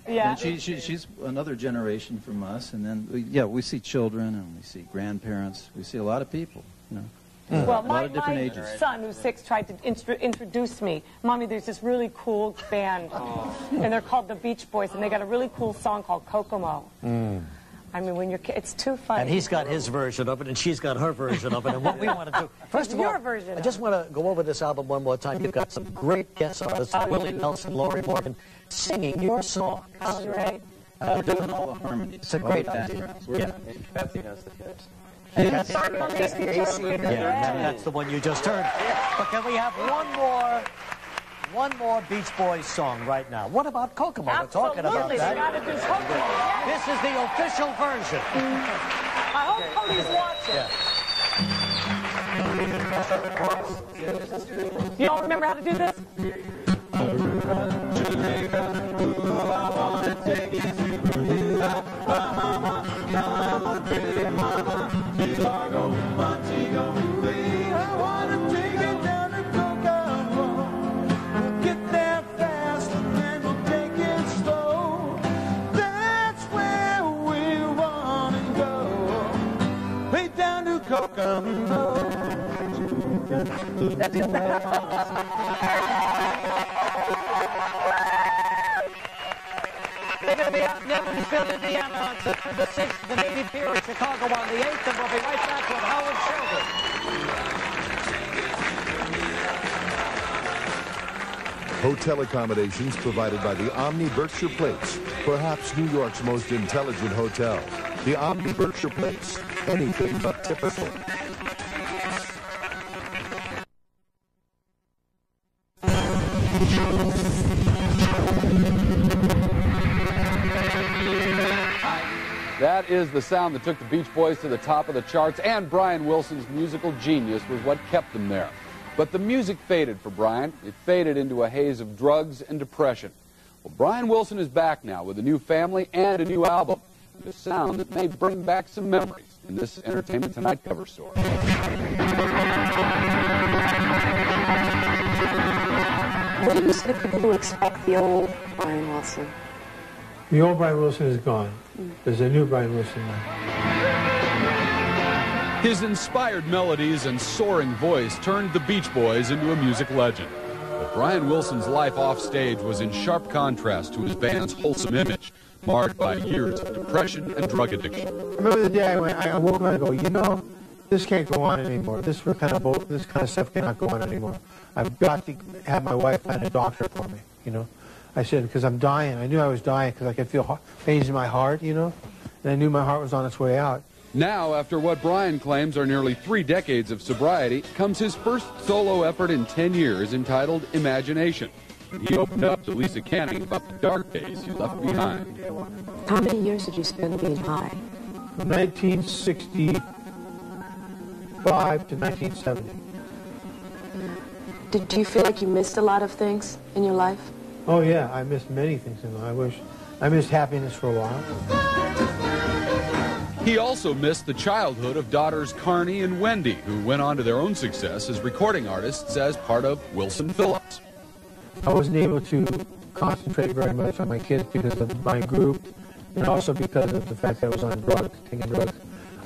Yeah. And she's another generation from us, and then we see children and we see grandparents. We see a lot of people, you know. Well, a lot of different ages. Son, who's 6, tried to introduce me. Mommy, there's this really cool band, and they're called the Beach Boys, and they got a really cool song called Kokomo. I mean, when it's too funny. And he's got his version of it, and she's got her version of it. And what we want to do, first of all, I just want to go over this album one more time. You've got some great guest artists, Willie Nelson, Lori Morgan, singing your song. Right. Doing all the harmonies. It's a great idea. Yeah. Betsy has the hits. That's the one you just heard. But can we have one more Beach Boys song right now? What about Kokomo? We're talking about that. Gotta do Kokomo. This is the official version. I hope Cody's watching. You all remember how to do this? They're going to be out in Evansville, Indiana on September 6th, the Navy Pier in Chicago on the 8th, and we'll be right back with Howard Sheldon. Hotel accommodations provided by the Omni Berkshire Place, perhaps New York's most intelligent hotel. The Omni Berkshire Place, anything but typical. That is the sound that took the Beach Boys to the top of the charts, and Brian Wilson's musical genius was what kept them there. But the music faded for Brian. It faded into a haze of drugs and depression. Well, Brian Wilson is back now with a new family and a new album. A sound that may bring back some memories in this Entertainment Tonight cover story. What do you typically expect the old Brian Wilson? The old Brian Wilson is gone. There's a new Brian Wilson now. His inspired melodies and soaring voice turned the Beach Boys into a music legend. But Brian Wilson's life off stage was in sharp contrast to his band's wholesome image, marred by years of depression and drug addiction. I remember the day I woke up and I go, you know, this can't go on anymore. This kind of stuff cannot go on anymore. I've got to have my wife find a doctor for me, you know. I said, because I'm dying. I knew I was dying because I could feel pains in my heart, you know, and I knew my heart was on its way out. Now, after what Brian claims are nearly 3 decades of sobriety, comes his first solo effort in 10 years entitled Imagination. He opened up to Lisa Canning about the dark days he left behind. How many years did you spend being high? From 1965 to 1970. Did you feel like you missed a lot of things in your life? Oh, yeah, I missed many things in life. I missed happiness for a while. He also missed the childhood of daughters Carney and Wendy, who went on to their own success as recording artists as part of Wilson Phillips. I wasn't able to concentrate very much on my kids because of my group, and also because of the fact that I was on drugs, taking drugs.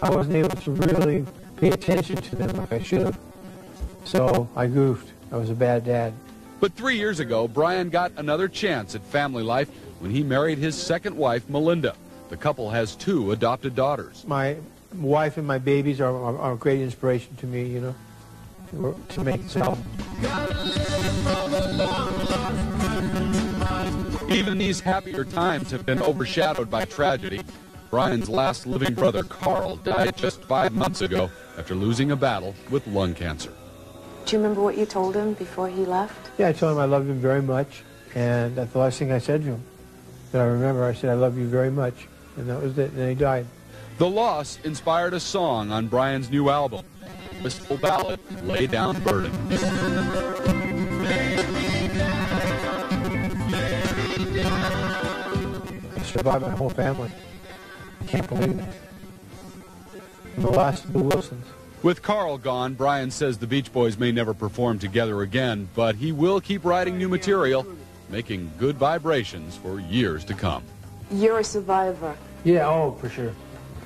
I wasn't able to really pay attention to them like I should have. So I goofed. I was a bad dad. But 3 years ago, Brian got another chance at family life when he married his second wife, Melinda. The couple has 2 adopted daughters. My wife and my babies are a great inspiration to me, you know, to make this album. Even these happier times have been overshadowed by tragedy. Brian's last living brother, Carl, died just 5 months ago after losing a battle with lung cancer. Do you remember what you told him before he left? Yeah, I told him I loved him very much, and that's the last thing I said to him. That I remember, I said, I love you very much, and that was it, and then he died. The loss inspired a song on Brian's new album, wistful ballad, Lay Down Burden. I survived my whole family. I can't believe it. The last of the Wilsons. With Carl gone, Brian says the Beach Boys may never perform together again, but he will keep writing new material. making good vibrations for years to come. You're a survivor. Yeah, oh, for sure.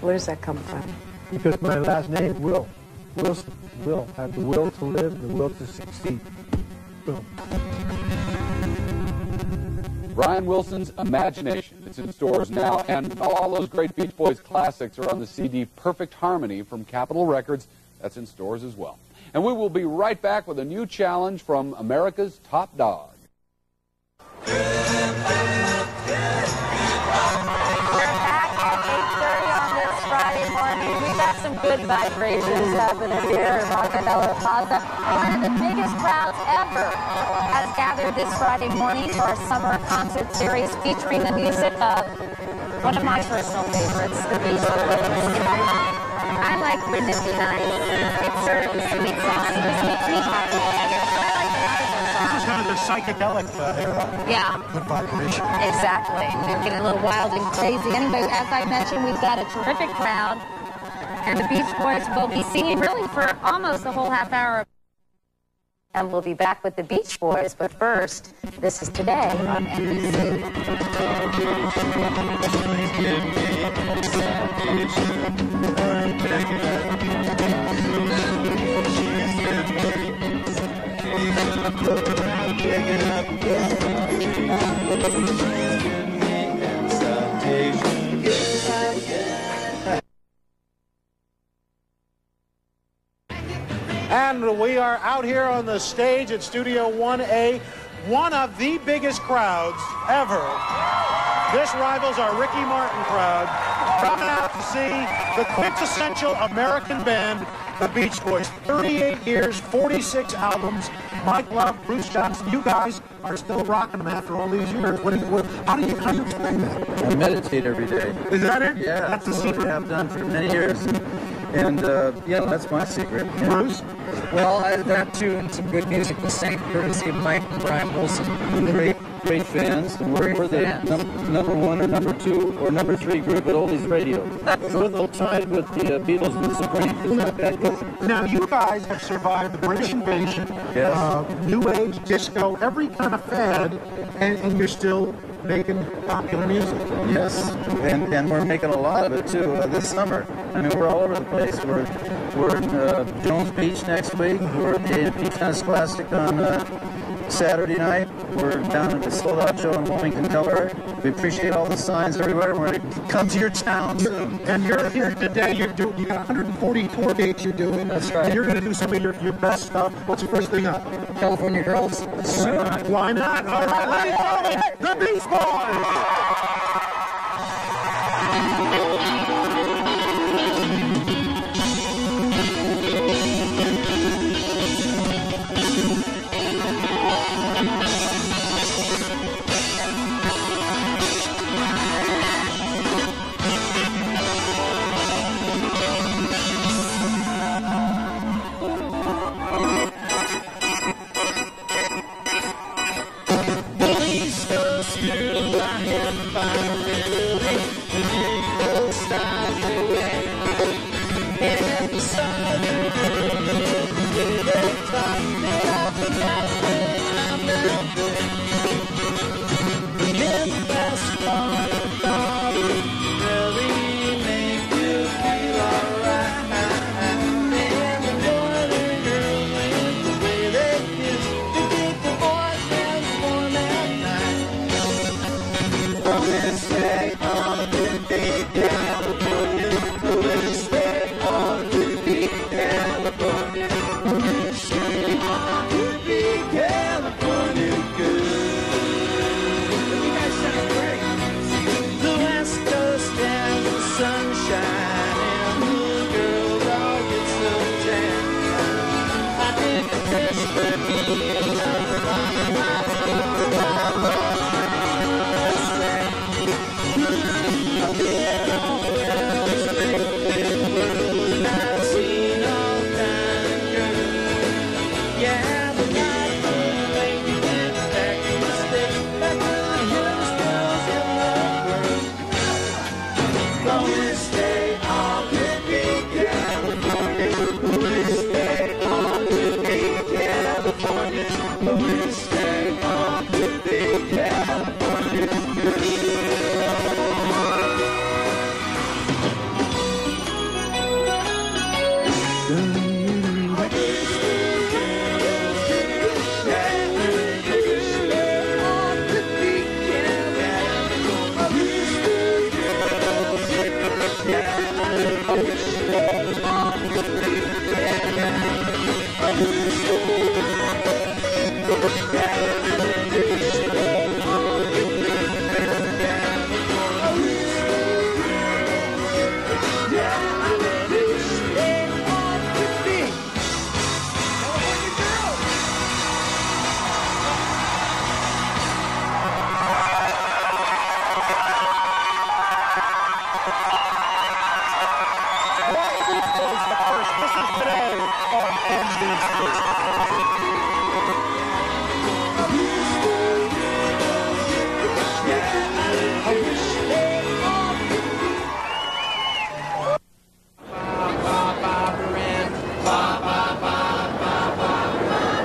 Where does that come from? Because my last name, Will. Wilson. Will. I have the will to live, the will to succeed. Boom. Brian Wilson's Imagination. It's in stores now, and all those great Beach Boys classics are on the CD Perfect Harmony from Capitol Records. That's in stores as well. And we will be right back with a new challenge from America's Top Dog. We're back at 8:30 on this Friday morning. We got some good vibrations happening here at Rockefeller Plaza. One of the biggest crowds ever has gathered this Friday morning for our summer concert series featuring the music of one of my personal favorites, the Beach Boys. I like Wouldn't It Be Nice. It's sort of a sweet song. It just makes me happy. This is kind of the psychedelic era. Yeah. The vibration. Exactly. They're getting a little wild and crazy. Anyway, as I mentioned, we've got a terrific crowd. And the Beach Boys will be singing really for almost the whole half hour. And we'll be back with the Beach Boys. But first, this is Today on NBC. And we are out here on the stage at Studio 1A, one of the biggest crowds ever. This rivals our Ricky Martin crowd, coming out to see the quintessential American band, the Beach Boys. 38 years, 46 albums. Mike Love, Bruce Johnson, you guys are still rocking them after all these years. How do you explain that? I meditate every day. Is that it? Yeah, That's the secret. I've done for many years. And, yeah, that's my secret. Yeah. Bruce? Well, I've got you and some good music to sing, courtesy of Mike and Brian Wilson. Great fans. We're the number one or number two or number three group at Oldies Radio. So we're a little tied with the Beatles and the Supremes. Isn't that bad? Now, you guys have survived the British invasion, New Age, disco, every kind of fad, and you're still making popular music. Yes, and we're making a lot of it too this summer. I mean, we're all over the place. We're in Jones Beach next week. We're at the Tennis Classic on Saturday night. We're down at the Sold Out Show in Wilmington, Delaware. We appreciate all the signs everywhere. We're going to come to your town soon. And you're here today. You got 140 tour dates you're doing. That's right. And you're going to do some of your best stuff. What's the first thing up? California Girls. Why not? All right, ladies and gentlemen, the Beach Boys! Yeah.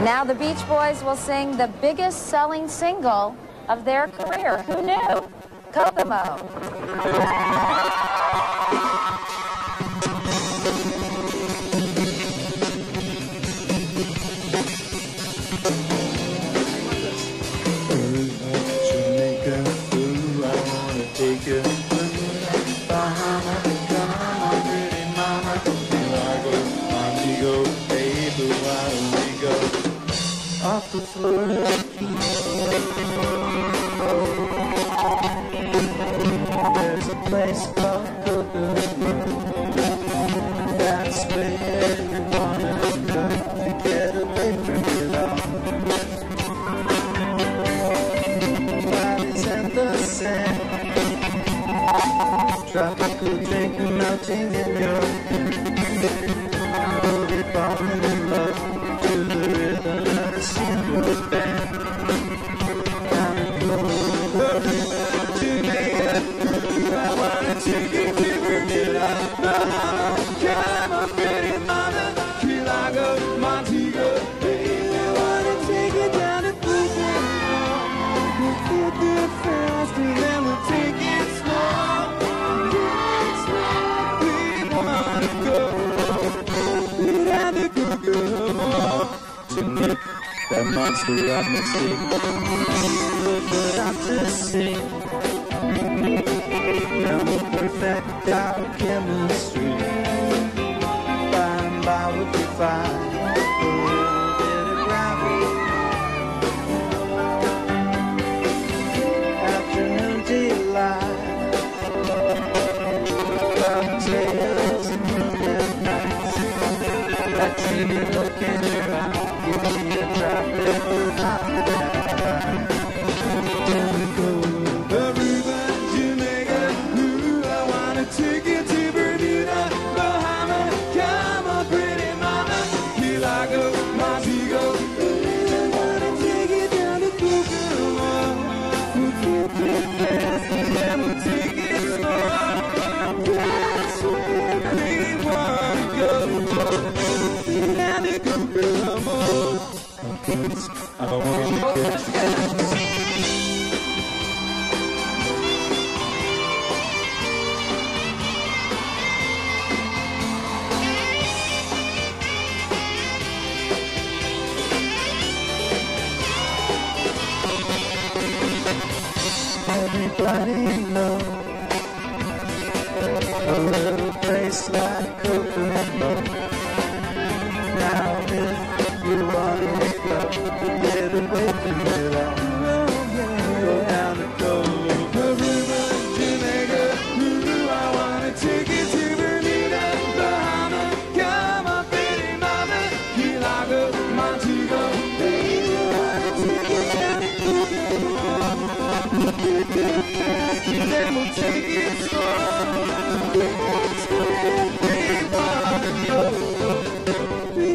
Now the Beach Boys will sing the biggest selling single of their career. Who knew? Kokomo. Off the floor. There's a place called Kokomo. That's where you wanna go to get away from it all. Bodies in the sand, tropical drink melting in your hand. We'll be falling in love to the rhythm of the single band. Gotta go to Jamaica. I wanna take you to Bermuda, Bahamas. Come on, pretty mama, Key Largo, Montego. Baby, I wanna take you down to Brooklyn. We'll get there fast and then we'll take it slow. We wanna go down to Kokomo. Tonight, that monster got me sick. But I'm to see. Now we'll perfect our chemistry. By and by we'll be fine. A little bit of gravel. Afternoon delight. Cocktails and moonlit nights. I see you look in your eye. Give me a drop of hot. Then we go Aruba, Jamaica. Ooh, I wanna take you to Bermuda, Bahamas. Come on, pretty mama, Key Largo, Montego. I wanna take you down to Kokomo. We'll keep it fast and then we'll take it slow. That's where we wanna go. Down to Kokomo. I wanna get everybody knows a little place like Kokomo. Now if you wanna go get away from it all, go down to Kokomo, Jamaica. Ooh, I wanna take you to Bermuda, Bahamas. Come on, pretty mama, Key Largo, Montego. Baby, I wanna take you down to Kokomo. Then we'll take it slow. That's where we wanna go.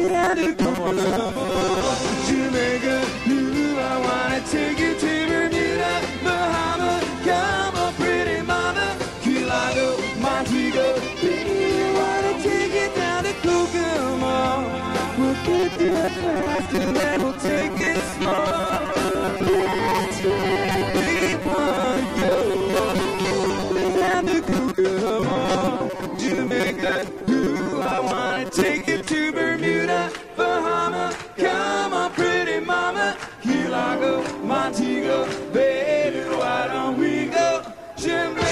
Down to Kokomo, Jamaica. Ooh, I wanna take you to Bermuda, Bahamas. Come on, pretty mama, Key Largo, Montego. Baby, I wanna take you down to Kokomo. We'll get there fast and then we'll take it slow. That's where we wanna and the Kokomo, Jamaica. Ooh, I wanna take you to Bermuda, Bahama. Come on, pretty mama. Key Largo, Montego, baby, why don't we go Jamaica?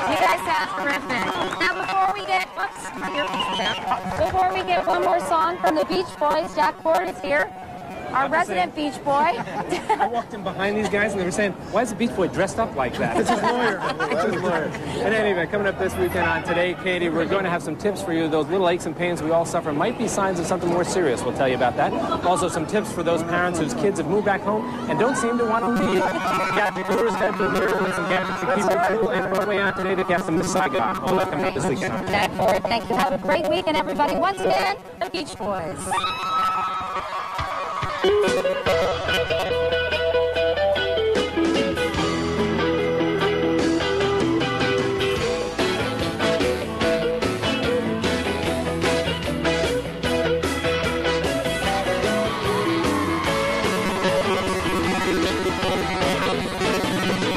You guys sound terrific. Now, before we get one more song from the Beach Boys, Jack Ford is here, our resident Beach Boy. I walked in behind these guys and they were saying, why is the Beach Boy dressed up like that? It's his lawyer. It's his lawyer. In any event, coming up this weekend on Today, Katie, we're going to have some tips for you. Those little aches and pains we all suffer might be signs of something more serious. We'll tell you about that. Also, some tips for those parents whose kids have moved back home and don't seem to want to leave. Gadget Tours, head to with some gadgets to keep it cool. And Broadway on Today to get some Saga. All that coming up this weekend. Jack Ford, thank you. Have a great weekend, everybody. Once again, the Beach Boys.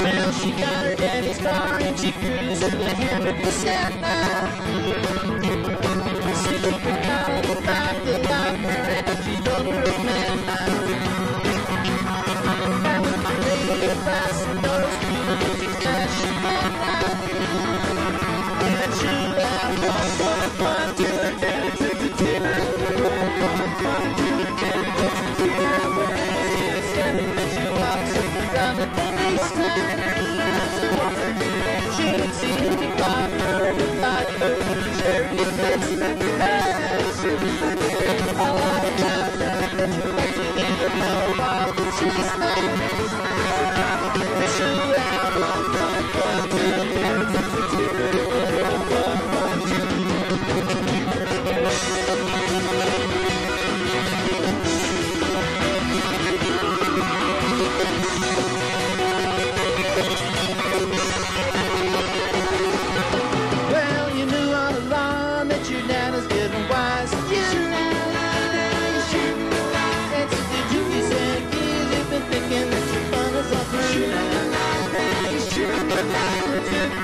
Well, she got her daddy's car and she cruised in the Hamburg Santa. Super proud of the fact that I'm her and she's over a man. That was my lady across the door, she's flashing that light. And she laughed, fun to her daddy took the dinner. Fun to her daddy took the dinner. And she walks up and down the baseline. She didn't see me by her, but her cherry face and ass. All I have done is make her know why she's mine. She'll have a fun to well, you knew all along that your dad was getting wise. You and since the junior said years, you've been thinking that your fun is all through now.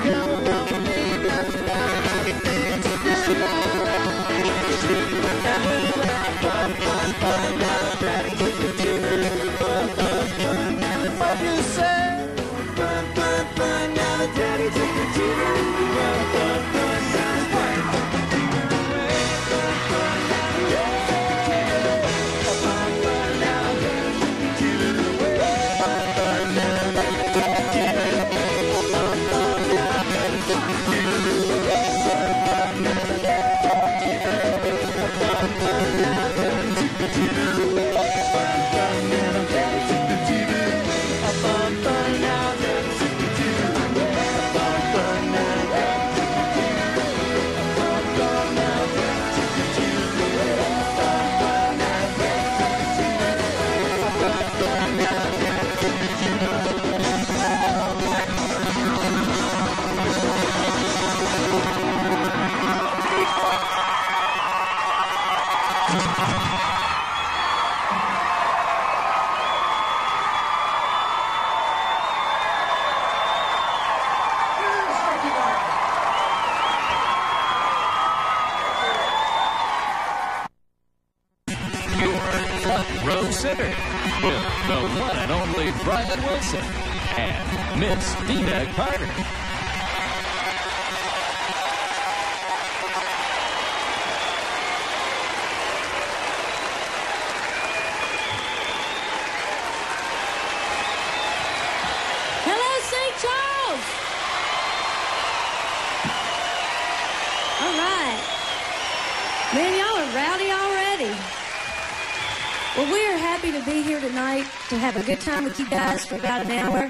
Come along with me, that's what you say. Fun, fun, fun, now the daddy took the tutor. Fun, fun, fun, now the daddy took the tutor away. Fun, fun, now the daddy took the tutor. Fun, fun, now the daddy took the tutor away. Fun, fun, now the daddy took the tutor. Fun, fun, now the daddy took the tutor away. Fun, fun, now the daddy took the tutor. Fun, fun, now the daddy took the tutor away. Fun, fun, now the daddy took the tutor. Fun, fun, now the daddy took the tutor away. Fun, fun, now the daddy took the tutor. Fun, fun, now the daddy took the tutor away. Fun, fun, now the daddy took the tutor. Fun, fun, now the daddy took the Row Sitter with the one and only Brian Wilson and Miss Dina Carter. Hello, St. Charles. All right. Man, y'all are rowdy already. Well, we are happy to be here tonight to have a good time with you guys for about an hour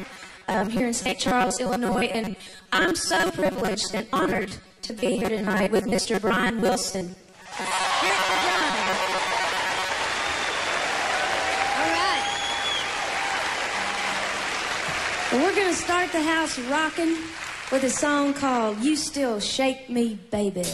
here in St. Charles, Illinois. And I'm so privileged and honored to be here tonight with Mr. Brian Wilson. All right. Well, we're going to start the house rocking with a song called You Still Shake Me, Baby.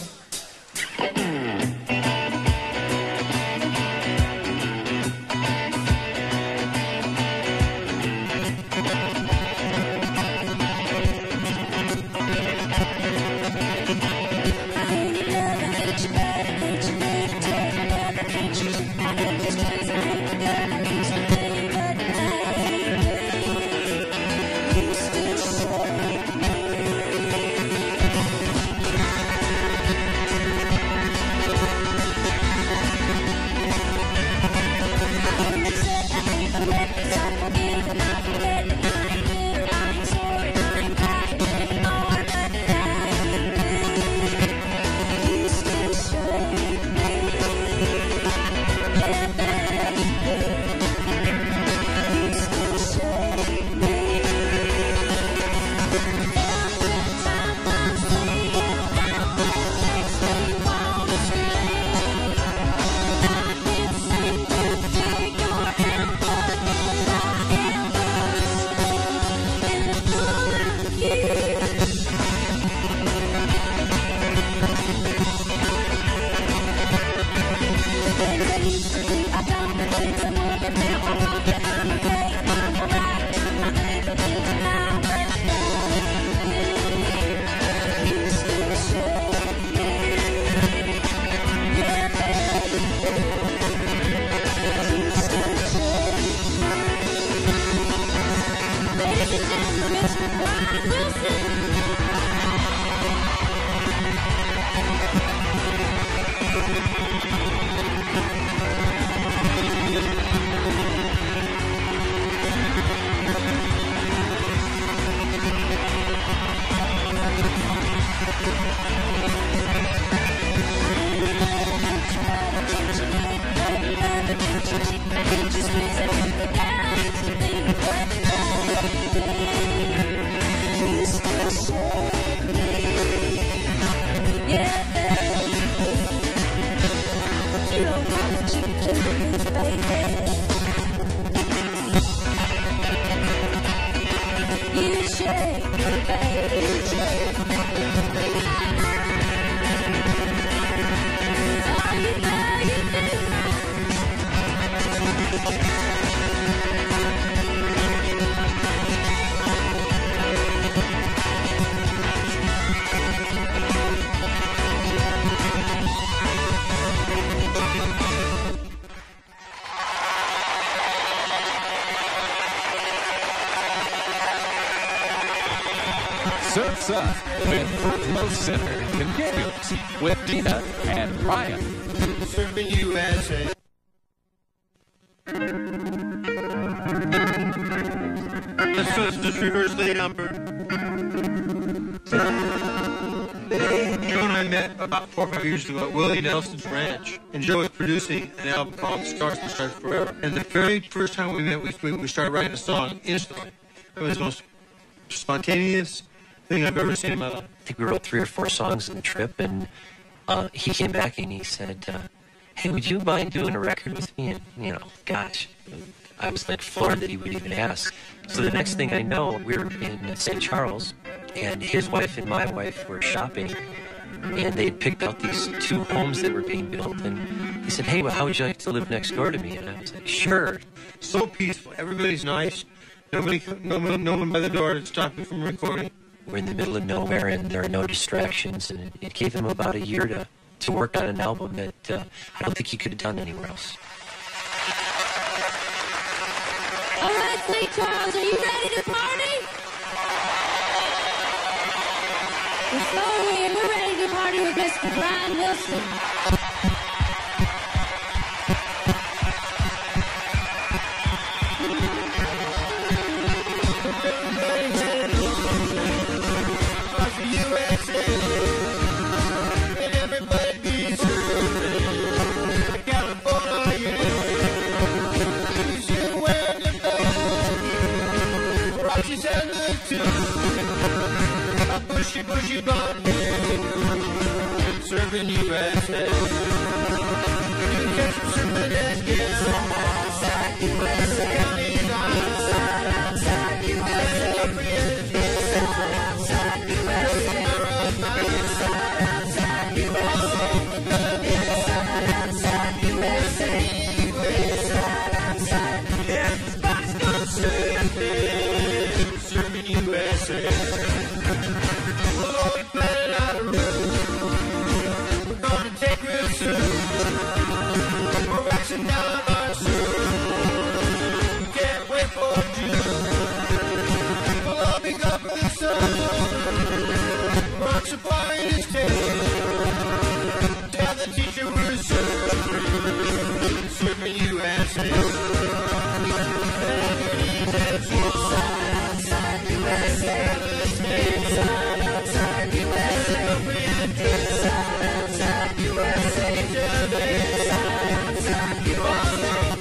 Surf's Up with Fructose Center continues with Dina and Brian. Surfing USA. Let's just reverse the number. Joe and I met about 4 or 5 years ago at Willie Nelson's ranch, and Joe was producing an album called Stars to Stars Forever. And the very first time we met, we started writing a song instantly. It was the most spontaneous thing I've ever seen in my life. I think we wrote 3 or 4 songs on the trip, and he came back and he said, hey, would you mind doing a record with me? And, gosh, I was like floored that he would even ask. So the next thing I know, we were in St. Charles, and his wife and my wife were shopping, and they'd picked out these 2 homes that were being built, and he said, hey, well, how would you like to live next door to me? And I was like, sure. So peaceful. Everybody's nice. No one by the door to stop me from recording. We're in the middle of nowhere, and there are no distractions, and it gave him about a year to work on an album that I don't think he could have done anywhere else. All right, St. Charles, are you ready to party? Let's go here. We're ready to party with Mr. Brian Wilson. She said and the tune. A bushy, bushy blonde hair, serving USA. You can catch them serving that gas. Outside USA. County line. Outside USA. Every outside USA. Outside USA. Outside USA. Everybody's gonna serving USA. We'll all be planning out a route. We're gonna take real soon. We're waxing down our suit. Can't wait for June. We'll all be gone for the sun. Rocks are fire in his tail. Tell the teacher we're serving USA. Outside USA. Outside USA. Outside USA. Outside USA.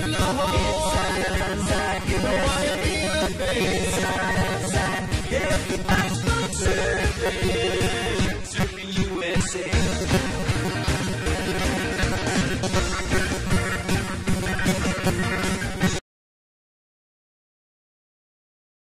In the whole outside USA. Everybody's gonna serving USA.